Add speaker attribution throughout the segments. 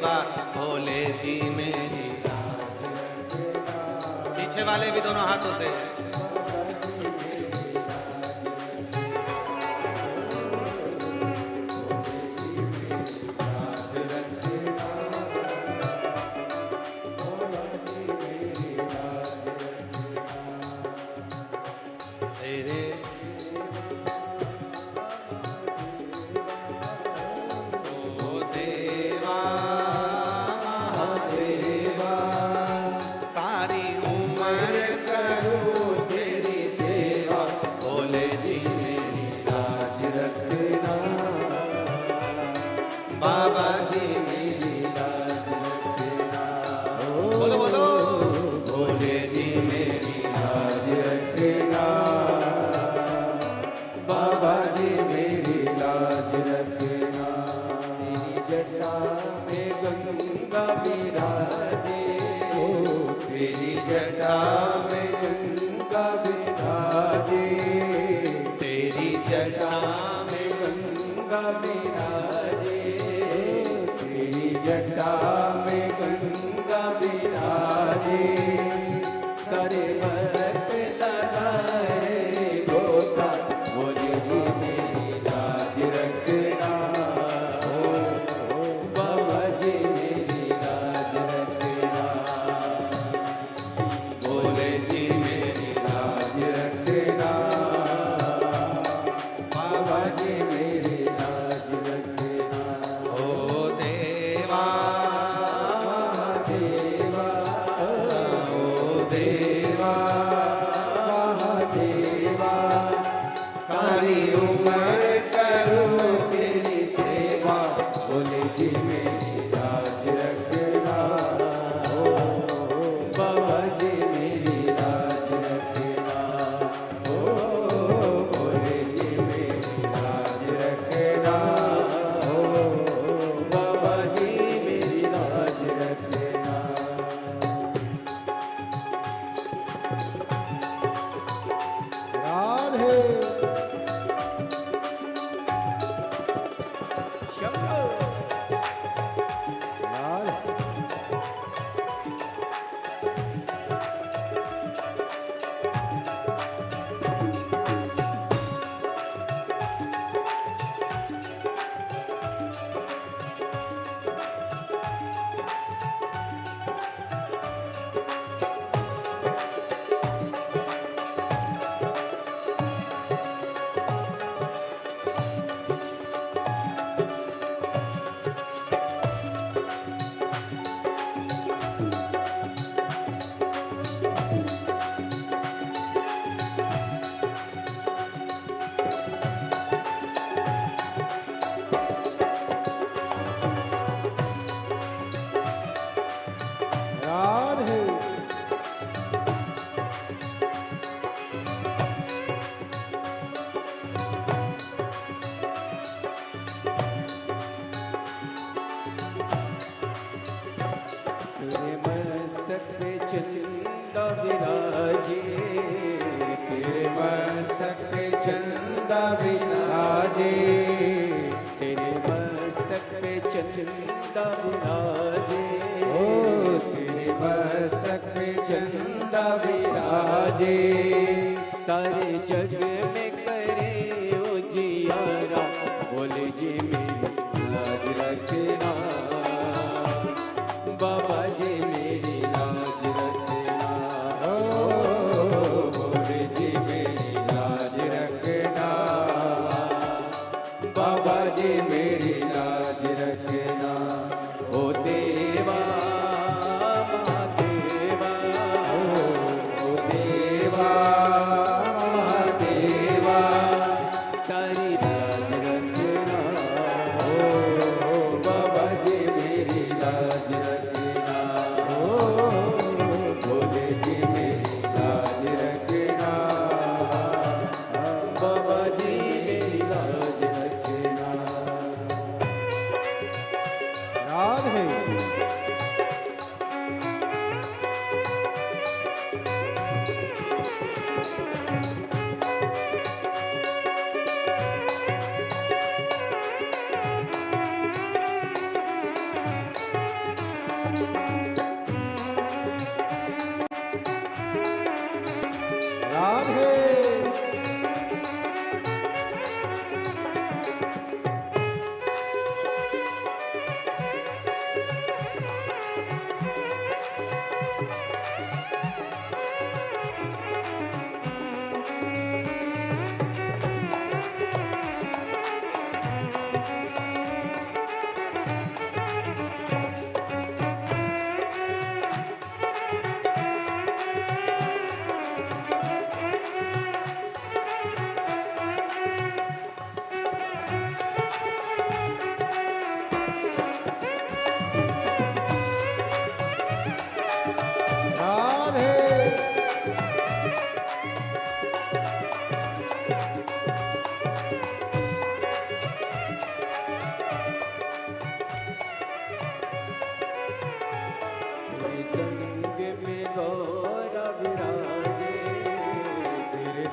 Speaker 1: सेवा, भोले जी मेरी लाज रखना। पीछे वाले भी दोनों हाथों से।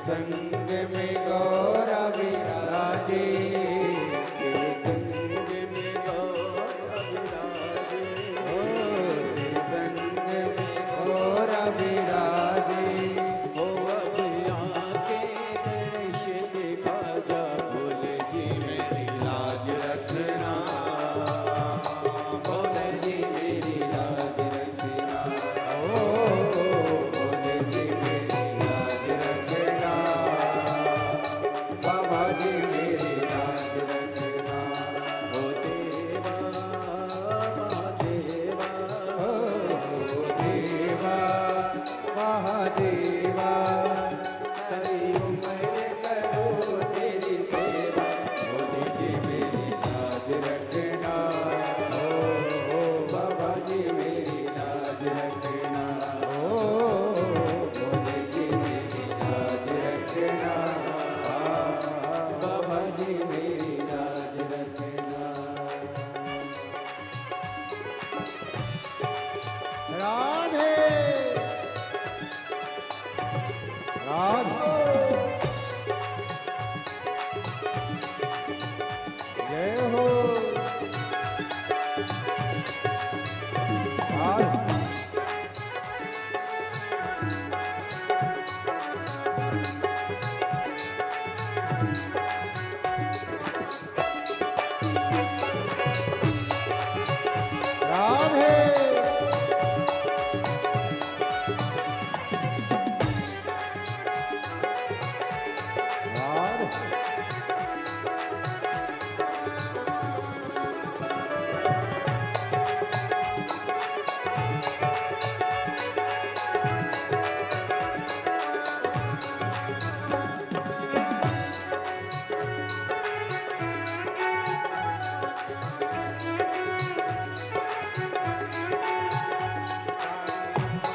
Speaker 2: संग में गौरा विराजे, तेरे संग में गौरा विराजे, ओ तेरे संग में गौरा विराजे। ओ अब आके दर्श दिखा जा, भोले जी मेरी लाज रखना, भोले जी मेरी लाज रखना, ओ भोले जी मेरी लाज रखना, बाबा जी मेरी लाज रखना। ओ देवा महादेवा, ओ देवा महादेवा, सारी उम्र करो तेरी सेवा, भोले जी मेरी लाज रखना, ओ बाबा जी मेरी लाज रखना, ओ भोले जी मेरी लाज रखना, बाबा जी मेरी लाज रखना। राधे राधे जय हो राधे। राधे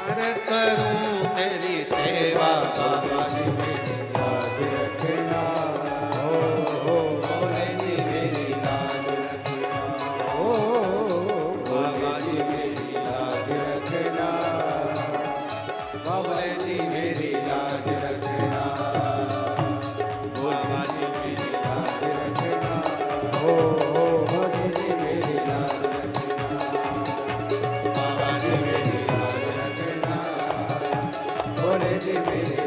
Speaker 2: राधे
Speaker 1: करूं तेरी सेवा, बाबा जी मेरी
Speaker 2: लाज रखना,
Speaker 1: ओ भोले जी मेरी लाज रखना,
Speaker 2: ओ
Speaker 1: बाबा जी मेरी लाज
Speaker 2: रखना,
Speaker 1: भोले जी मेरी लाज रखना, बाबा जी मेरी लाज
Speaker 2: रखना, ओ भोले जी मेरी लाज रखना,
Speaker 1: बाबा जी मेरी लाज
Speaker 2: रखना, भोले जी मेरी